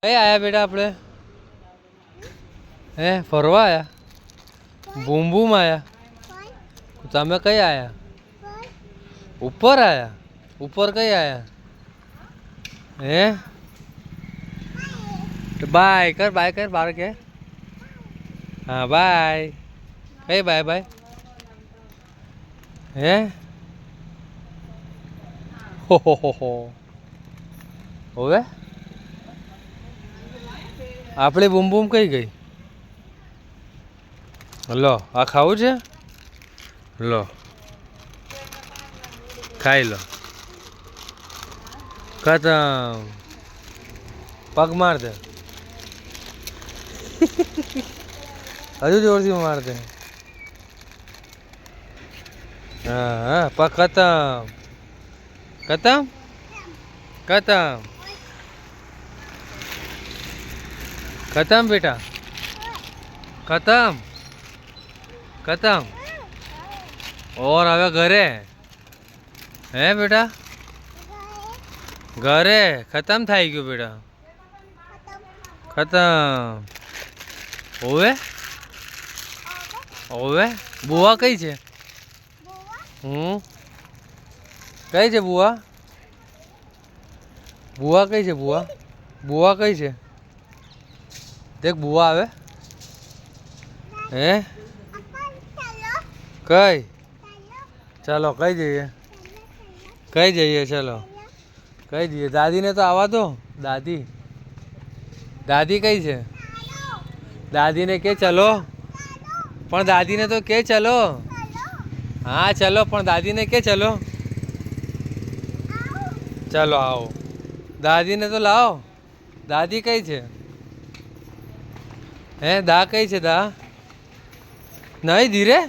કઈ આયા બેટા આપણે? હે ફરવા આયા? બૂમ બૂમ આયા? તમે કઈ આયા? ઉપર આયા? ઉપર કઈ આયા? હે બાય કર બાર કે હા બાય કઈ બાય બાય હે હો હવે આપણે બૂમ બૂમ કઈ ગઈ? લો આ ખાવું છે? લો ખાઈ લો. ખતમ. પગ માર દે. હજુ જોરથી માર દે. હા હા પગ ખતમ. ખતમ ખતમ ખતમ બેટા ખતમ ખતમ. ઓર હવે ઘરે હે બેટા? ઘરે ખતમ થઈ ગયું બેટા. ખતમ. ઓવે ઓવે બુઆ કઈ છે? કઈ છે બુઆ? બુઆ કઈ છે? બુઆ બુઆ કઈ છે? દેખ બુઆ આવે હે કઈ? ચાલો કઈ જઈએ? કઈ જઈએ? ચલો કઈ જઈએ? દાદીને તો આવવા દો. દાદી દાદી કઈ છે? દાદીને કે ચલો પણ દાદીને તો કે ચલો. હા ચલો પણ દાદીને કે ચલો. ચલો આવો. દાદીને તો લાવો. દાદી કઈ છે? હે દા કઈ છે? દા નહીં ધીરે.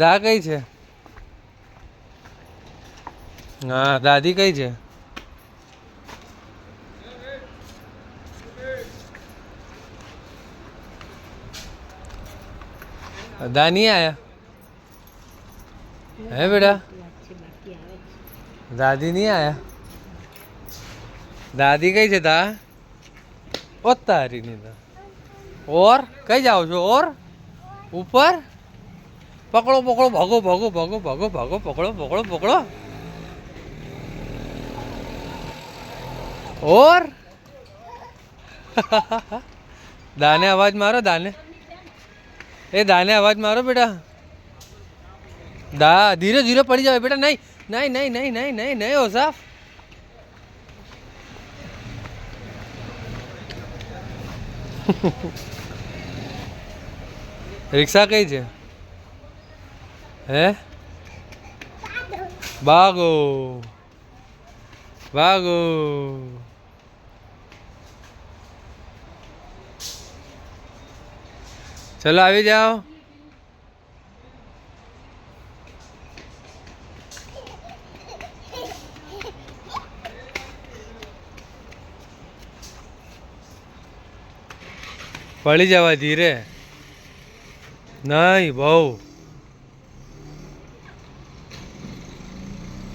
દા કઈ છે? હા દાદી કઈ છે? દા નહીં આયા હે બેટા? દાદી નહીં આયા? દાદી કઈ છે? દા ઓ તારી ની દા. ઓર કઈ જાઓ છો? ઓર ઉપર પકડો પકડો ભાગો ભાગો ભાગો ભાગો ભાગો પકડો પકડો પકડો. ઓર દાને અવાજ મારો. દાને એ દાને અવાજ મારો બેટા. દા ધીરે ધીરે પડી જાવે બેટા. નહીં નહીં નહીં નહીં નહીં નહીં નહીં ઓ સાફ. રિક્ષા કઈ છે? હે ભાગો ભાગો. ચલો આવી જાઓ. પડી જવા ધીરે. નહીં બહુ.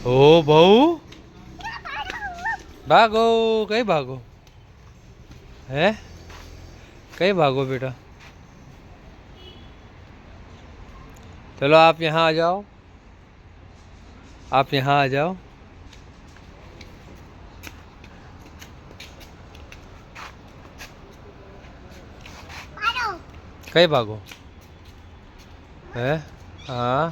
ઓ બહુ ભાગો. કઈ ભાગો? હે कहीं भागो बेटा। चलो आप यहाँ आ जाओ, आप यहाँ आ जाओ। कहीं भागो है। हाँ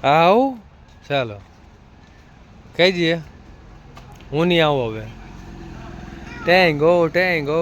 आओ चलो कही दिए हूँ नहीं आऊँ हमें टेंगो टेंगो।